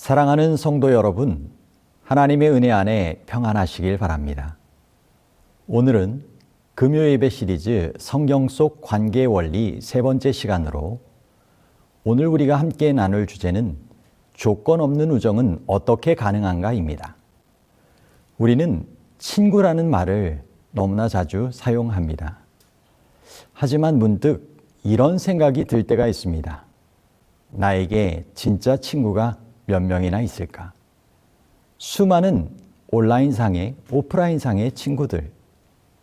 사랑하는 성도 여러분, 하나님의 은혜 안에 평안하시길 바랍니다. 오늘은 금요예배 시리즈 성경 속 관계의 원리 세 번째 시간으로 오늘 우리가 함께 나눌 주제는 조건 없는 우정은 어떻게 가능한가입니다. 우리는 친구라는 말을 너무나 자주 사용합니다. 하지만 문득 이런 생각이 들 때가 있습니다. 나에게 진짜 친구가 몇 명이나 있을까? 수많은 온라인상의, 오프라인상의 친구들,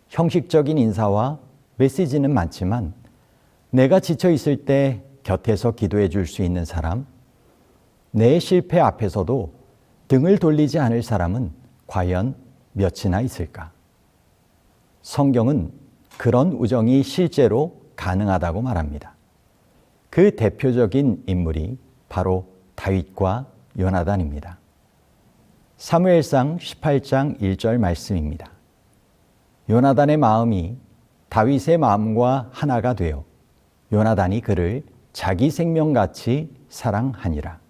형식적인 인사와 메시지는 많지만 내가 지쳐 있을 때 곁에서 기도해 줄 수 있는 사람, 내 실패 앞에서도 등을 돌리지 않을 사람은 과연 몇이나 있을까? 성경은 그런 우정이 실제로 가능하다고 말합니다. 그 대표적인 인물이 바로 다윗과 요나단입니다. 사무엘상 18장 1절 말씀입니다. 요나단의 마음이 다윗의 마음과 하나가 되어 요나단이 그를 자기 생명같이 사랑하니라.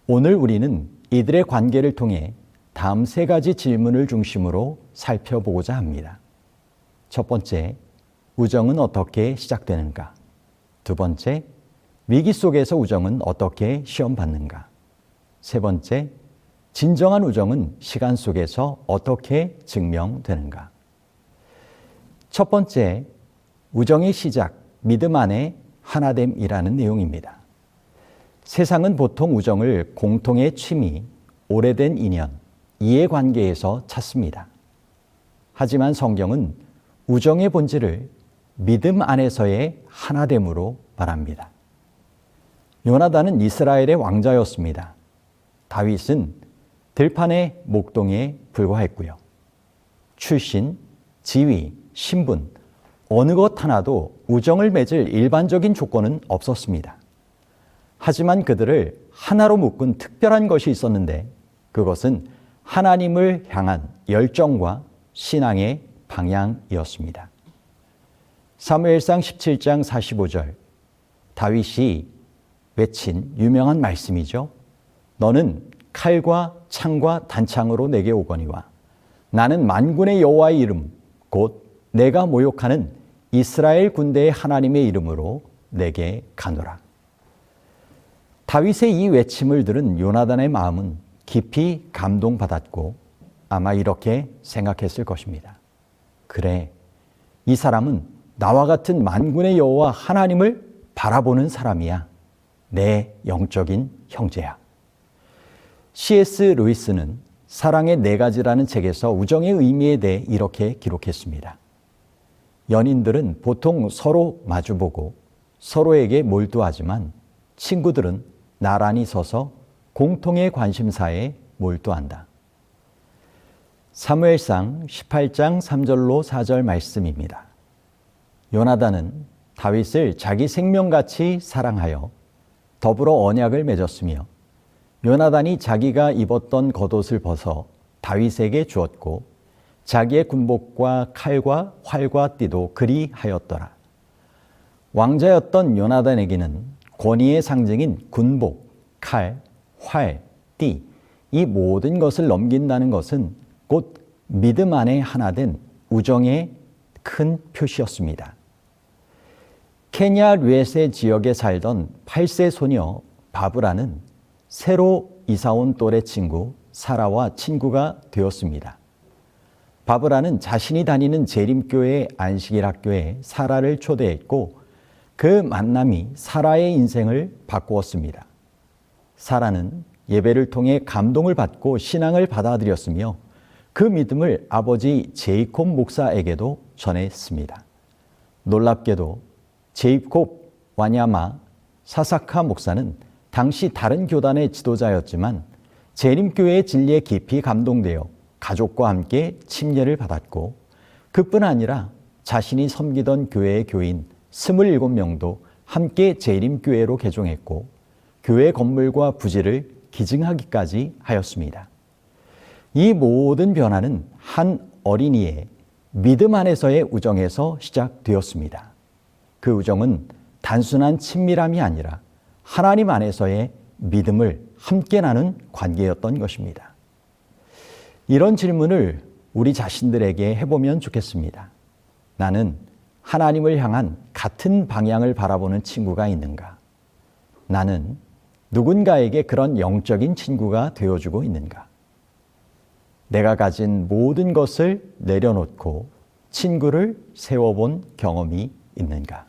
오늘 우리는 이들의 관계를 통해 다음 세 가지 질문을 중심으로 살펴보고자 합니다. 첫 번째, 우정은 어떻게 시작되는가? 두 번째, 위기 속에서 우정은 어떻게 시험받는가? 세 번째, 진정한 우정은 시간 속에서 어떻게 증명되는가? 첫 번째, 우정의 시작, 믿음 안에 하나됨이라는 내용입니다. 세상은 보통 우정을 공통의 취미, 오래된 인연, 이해관계에서 찾습니다. 하지만 성경은 우정의 본질을 믿음 안에서의 하나됨으로 말합니다. 요나단은 이스라엘의 왕자였습니다. 다윗은 들판의 목동에 불과했고요. 출신, 지위, 신분, 어느 것 하나도 우정을 맺을 일반적인 조건은 없었습니다. 하지만 그들을 하나로 묶은 특별한 것이 있었는데 그것은 하나님을 향한 열정과 신앙의 방향이었습니다. 사무엘상 17장 45절, 다윗이 외친 유명한 말씀이죠. 너는 칼과 창과 단창으로 내게 오거니와 나는 만군의 여호와의 이름 곧 내가 모욕하는 이스라엘 군대의 하나님의 이름으로 내게 가노라. 다윗의 이 외침을 들은 요나단의 마음은 깊이 감동받았고 아마 이렇게 생각했을 것입니다. 그래, 이 사람은 나와 같은 만군의 여호와 하나님을 바라보는 사람이야. 내 영적인 형제야. C.S. 루이스는 사랑의 네 가지라는 책에서 우정의 의미에 대해 이렇게 기록했습니다. 연인들은 보통 서로 마주보고 서로에게 몰두하지만 친구들은 나란히 서서 공통의 관심사에 몰두한다. 사무엘상 18장 3절로 4절 말씀입니다. 요나단은 다윗을 자기 생명같이 사랑하여 더불어 언약을 맺었으며 요나단이 자기가 입었던 겉옷을 벗어 다윗에게 주었고 자기의 군복과 칼과 활과 띠도 그리 하였더라. 왕자였던 요나단에게는 권위의 상징인 군복, 칼, 활, 띠, 이 모든 것을 넘긴다는 것은 곧 믿음 안에 하나 된 우정의 큰 표시였습니다. 케냐 르웨세 지역에 살던 8세 소녀 바브라는 새로 이사온 또래 친구 사라와 친구가 되었습니다. 바브라는 자신이 다니는 재림교회 안식일 학교에 사라를 초대했고 그 만남이 사라의 인생을 바꾸었습니다. 사라는 예배를 통해 감동을 받고 신앙을 받아들였으며 그 믿음을 아버지 제이콥 목사에게도 전했습니다. 놀랍게도 제이콥 와냐마 사사카 목사는 당시 다른 교단의 지도자였지만 재림교회의 진리에 깊이 감동되어 가족과 함께 침례를 받았고 그뿐 아니라 자신이 섬기던 교회의 교인 27명도 함께 재림교회로 개종했고 교회 건물과 부지를 기증하기까지 하였습니다. 이 모든 변화는 한 어린이의 믿음 안에서의 우정에서 시작되었습니다. 그 우정은 단순한 친밀함이 아니라 하나님 안에서의 믿음을 함께 나눈 관계였던 것입니다. 이런 질문을 우리 자신들에게 해보면 좋겠습니다. 나는 하나님을 향한 같은 방향을 바라보는 친구가 있는가? 나는 누군가에게 그런 영적인 친구가 되어주고 있는가? 내가 가진 모든 것을 내려놓고 친구를 세워본 경험이 있는가?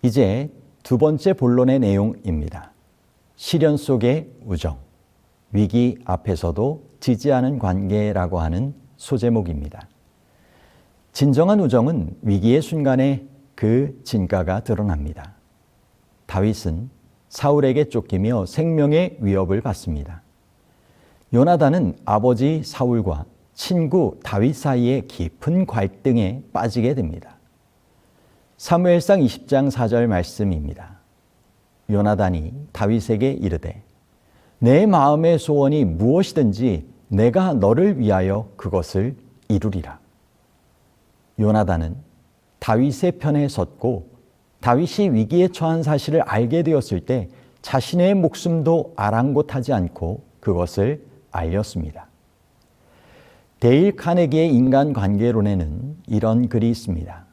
이제 두 번째 본론의 내용입니다. 시련 속의 우정, 위기 앞에서도 지지하는 관계라고 하는 소제목입니다. 진정한 우정은 위기의 순간에 그 진가가 드러납니다. 다윗은 사울에게 쫓기며 생명의 위협을 받습니다. 요나단은 아버지 사울과 친구 다윗 사이의 깊은 갈등에 빠지게 됩니다. 사무엘상 20장 4절 말씀입니다. 요나단이 다윗에게 이르되 내 마음의 소원이 무엇이든지 내가 너를 위하여 그것을 이루리라. 요나단은 다윗의 편에 섰고 다윗이 위기에 처한 사실을 알게 되었을 때 자신의 목숨도 아랑곳하지 않고 그것을 알렸습니다. 데일 카네기의 인간관계론에는 이런 글이 있습니다.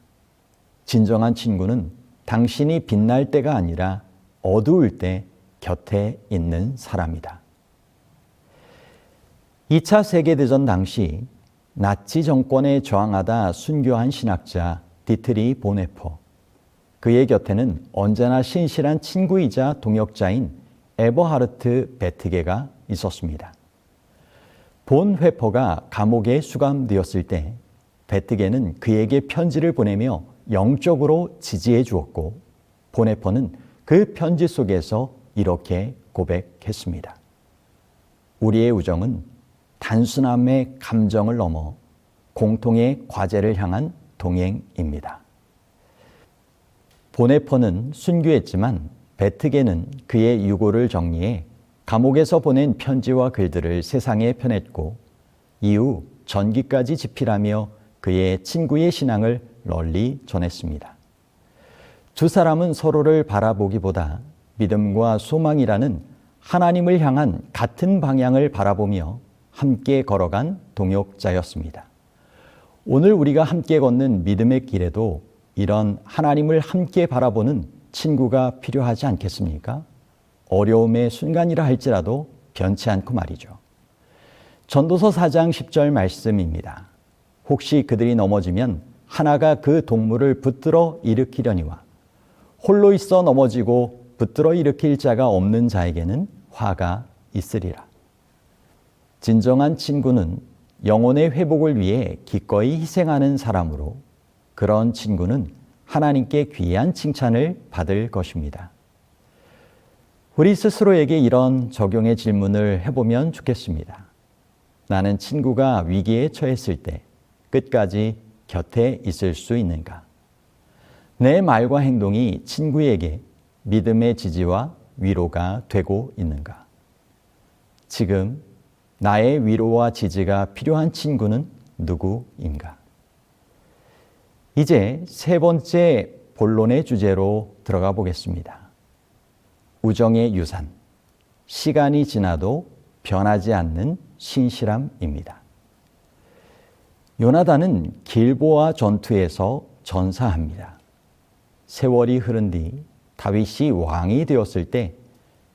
진정한 친구는 당신이 빛날 때가 아니라 어두울 때 곁에 있는 사람이다. 2차 세계대전 당시 나치 정권에 저항하다 순교한 신학자 디트리 보네퍼, 그의 곁에는 언제나 신실한 친구이자 동역자인 에버하르트 베트게가 있었습니다. 본 회퍼가 감옥에 수감되었을 때 베트게는 그에게 편지를 보내며 영적으로 지지해 주었고 보네퍼는 그 편지 속에서 이렇게 고백했습니다. 우리의 우정은 단순함의 감정을 넘어 공통의 과제를 향한 동행입니다. 보네퍼는 순교했지만 베트게는 그의 유고를 정리해 감옥에서 보낸 편지와 글들을 세상에 펴냈고 이후 전기까지 집필하며 그의 친구의 신앙을 널리 전했습니다. 두 사람은 서로를 바라보기보다 믿음과 소망이라는 하나님을 향한 같은 방향을 바라보며 함께 걸어간 동역자였습니다. 오늘 우리가 함께 걷는 믿음의 길에도 이런 하나님을 함께 바라보는 친구가 필요하지 않겠습니까? 어려움의 순간이라 할지라도 변치 않고 말이죠. 전도서 4장 10절 말씀입니다. 혹시 그들이 넘어지면 하나가 그 동물을 붙들어 일으키려니와 홀로 있어 넘어지고 붙들어 일으킬 자가 없는 자에게는 화가 있으리라. 진정한 친구는 영혼의 회복을 위해 기꺼이 희생하는 사람으로 그런 친구는 하나님께 귀한 칭찬을 받을 것입니다. 우리 스스로에게 이런 적용의 질문을 해보면 좋겠습니다. 나는 친구가 위기에 처했을 때 끝까지 곁에 있을 수 있는가? 내 말과 행동이 친구에게 믿음의 지지와 위로가 되고 있는가? 지금 나의 위로와 지지가 필요한 친구는 누구인가? 이제 세 번째 본론의 주제로 들어가 보겠습니다. 우정의 유산, 시간이 지나도 변하지 않는 신실함입니다. 요나단은 길보아 전투에서 전사합니다. 세월이 흐른 뒤 다윗이 왕이 되었을 때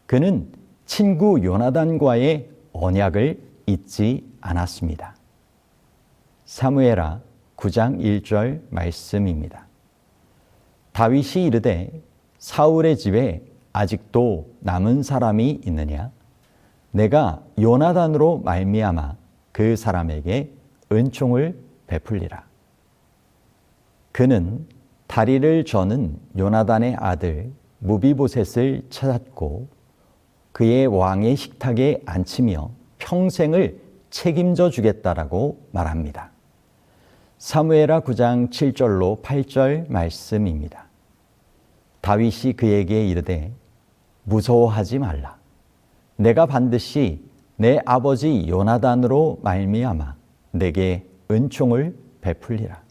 그는 친구 요나단과의 언약을 잊지 않았습니다. 사무엘하 9장 1절 말씀입니다. 다윗이 이르되 사울의 집에 아직도 남은 사람이 있느냐? 내가 요나단으로 말미암아 그 사람에게 은총을 베풀리라. 그는 다리를 저는 요나단의 아들 무비보셋을 찾았고 그의 왕의 식탁에 앉히며 평생을 책임져 주겠다라고 말합니다. 사무엘하 9장 7절로 8절 말씀입니다. 다윗이 그에게 이르되 무서워하지 말라. 내가 반드시 내 아버지 요나단으로 말미암아 내게 은총을 베풀리라.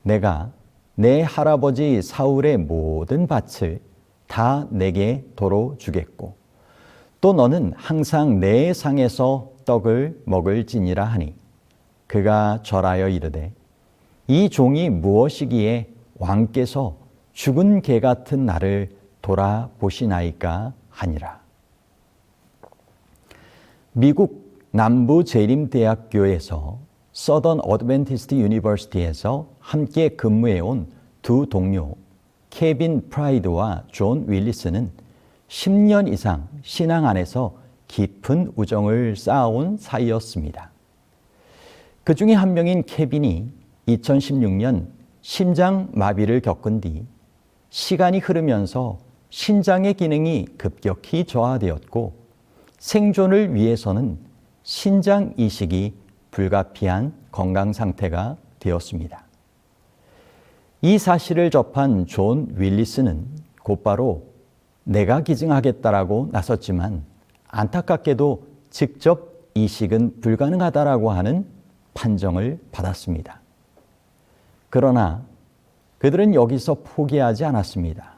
내가 내 할아버지 사울의 모든 밭을 다 내게 도로 주겠고 또 너는 항상 내 상에서 떡을 먹을지니라 하니 그가 절하여 이르되 이 종이 무엇이기에 왕께서 죽은 개 같은 나를 돌아보시나이까 하니라. 미국 남부 재림대학교에서 서던 어드벤티스트 유니버시티에서 함께 근무해온 두 동료 케빈 프라이드와 존 윌리스는 10년 이상 신앙 안에서 깊은 우정을 쌓아온 사이였습니다. 그 중에 한 명인 케빈이 2016년 심장 마비를 겪은 뒤 시간이 흐르면서 신장의 기능이 급격히 저하되었고 생존을 위해서는 신장 이식이 불가피한 건강 상태가 되었습니다. 이 사실을 접한 존 윌리스는 곧바로 내가 기증하겠다라고 나섰지만 안타깝게도 직접 이식은 불가능하다라고 하는 판정을 받았습니다. 그러나 그들은 여기서 포기하지 않았습니다.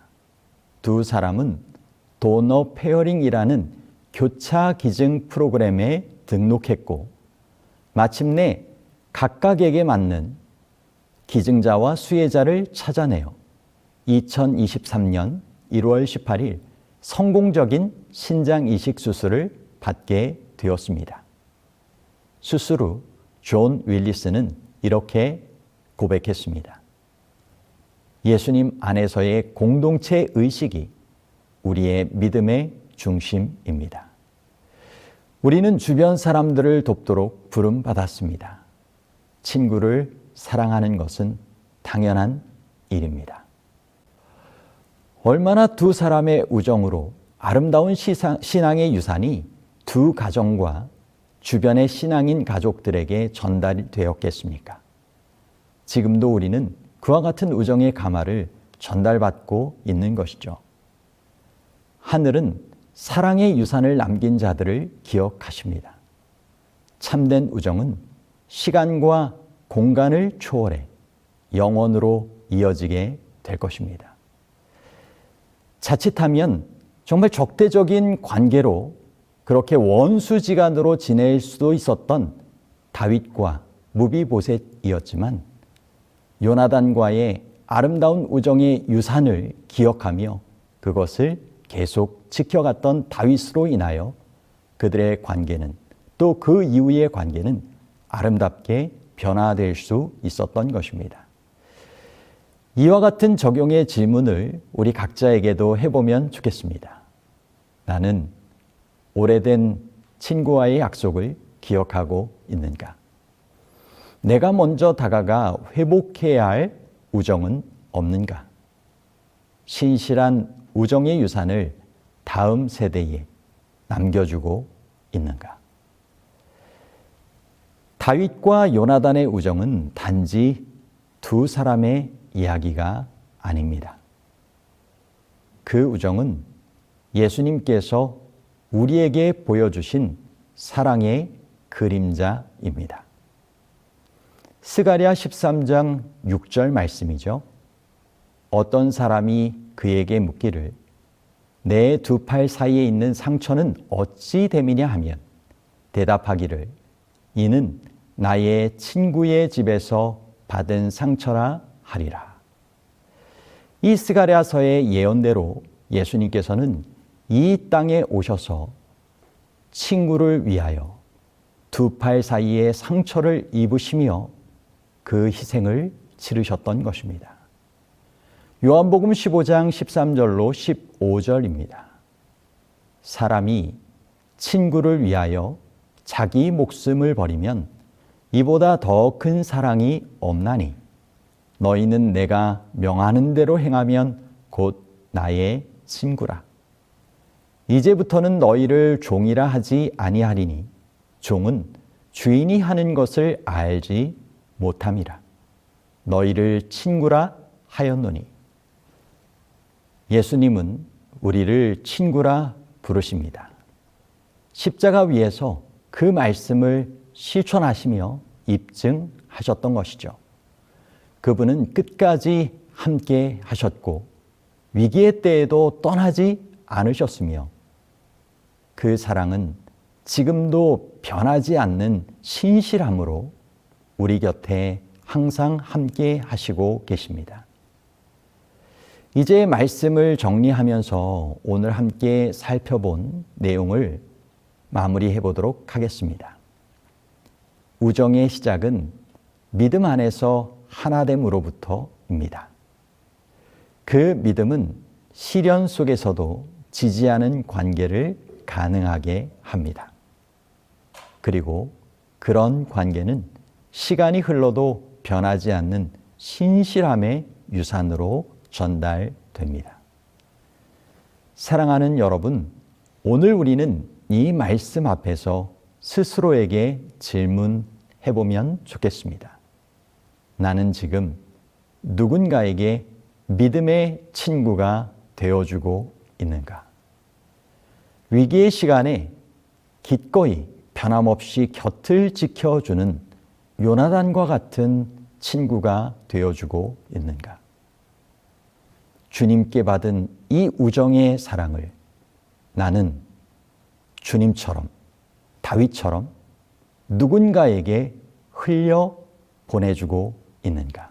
두 사람은 도너 페어링이라는 교차 기증 프로그램에 등록했고 마침내 각각에게 맞는 기증자와 수혜자를 찾아내어 2023년 1월 18일 성공적인 신장 이식 수술을 받게 되었습니다. 수술 후 존 윌리스는 이렇게 고백했습니다. 예수님 안에서의 공동체 의식이 우리의 믿음의 중심입니다. 우리는 주변 사람들을 돕도록 부름받았습니다. 친구를 사랑하는 것은 당연한 일입니다. 얼마나 두 사람의 우정으로 아름다운 신앙의 유산이 두 가정과 주변의 신앙인 가족들에게 전달되었겠습니까? 지금도 우리는 그와 같은 우정의 가마를 전달받고 있는 것이죠. 하늘은 사랑의 유산을 남긴 자들을 기억하십니다. 참된 우정은 시간과 공간을 초월해 영원으로 이어지게 될 것입니다. 자칫하면 정말 적대적인 관계로 그렇게 원수지간으로 지낼 수도 있었던 다윗과 무비보셋이었지만 요나단과의 아름다운 우정의 유산을 기억하며 그것을 계속 지켜갔던 다윗으로 인하여 그들의 관계는 또 그 이후의 관계는 아름답게 변화될 수 있었던 것입니다. 이와 같은 적용의 질문을 우리 각자에게도 해보면 좋겠습니다. 나는 오래된 친구와의 약속을 기억하고 있는가? 내가 먼저 다가가 회복해야 할 우정은 없는가? 신실한 우정의 유산을 다음 세대에 남겨주고 있는가? 다윗과 요나단의 우정은 단지 두 사람의 이야기가 아닙니다. 그 우정은 예수님께서 우리에게 보여주신 사랑의 그림자입니다. 스가랴 13장 6절 말씀이죠. 어떤 사람이 그에게 묻기를 내 두 팔 사이에 있는 상처는 어찌 됨이냐 하면 대답하기를 이는 나의 친구의 집에서 받은 상처라 하리라. 이 스가랴서의 예언대로 예수님께서는 이 땅에 오셔서 친구를 위하여 두 팔 사이에 상처를 입으시며 그 희생을 치르셨던 것입니다. 요한복음 15장 13절로 15절입니다. 사람이 친구를 위하여 자기 목숨을 버리면 이보다 더 큰 사랑이 없나니 너희는 내가 명하는 대로 행하면 곧 나의 친구라. 이제부터는 너희를 종이라 하지 아니하리니 종은 주인이 하는 것을 알지 못함이라. 너희를 친구라 하였노니. 예수님은 우리를 친구라 부르십니다. 십자가 위에서 그 말씀을 실천하시며 입증하셨던 것이죠. 그분은 끝까지 함께 하셨고 위기의 때에도 떠나지 않으셨으며 그 사랑은 지금도 변하지 않는 신실함으로 우리 곁에 항상 함께 하시고 계십니다. 이제 말씀을 정리하면서 오늘 함께 살펴본 내용을 마무리해 보도록 하겠습니다. 우정의 시작은 믿음 안에서 하나됨으로부터입니다. 그 믿음은 시련 속에서도 지지 않은 관계를 가능하게 합니다. 그리고 그런 관계는 시간이 흘러도 변하지 않는 신실함의 유산으로 전달됩니다. 사랑하는 여러분, 오늘 우리는 이 말씀 앞에서 스스로에게 질문해 보면 좋겠습니다. 나는 지금 누군가에게 믿음의 친구가 되어주고 있는가? 위기의 시간에 기꺼이 변함없이 곁을 지켜주는 요나단과 같은 친구가 되어주고 있는가? 주님께 받은 이 우정의 사랑을 나는 주님처럼, 다윗처럼 누군가에게 흘려 보내주고 있는가?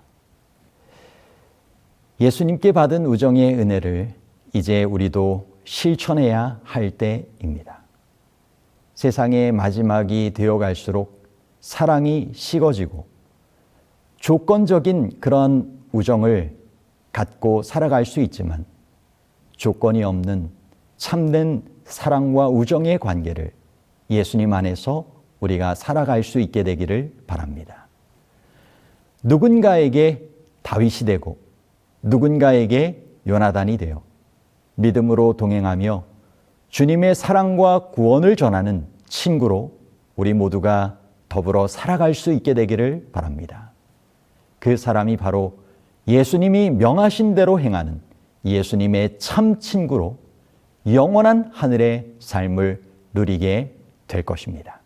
예수님께 받은 우정의 은혜를 이제 우리도 실천해야 할 때입니다. 세상의 마지막이 되어갈수록 사랑이 식어지고 조건적인 그런 우정을 갖고 살아갈 수 있지만 조건이 없는 참된 사랑과 우정의 관계를 예수님 안에서 우리가 살아갈 수 있게 되기를 바랍니다. 누군가에게 다윗이 되고 누군가에게 요나단이 되어 믿음으로 동행하며 주님의 사랑과 구원을 전하는 친구로 우리 모두가 더불어 살아갈 수 있게 되기를 바랍니다. 그 사람이 바로 예수님이 명하신 대로 행하는 예수님의 참 친구로 영원한 하늘의 삶을 누리게 될 것입니다.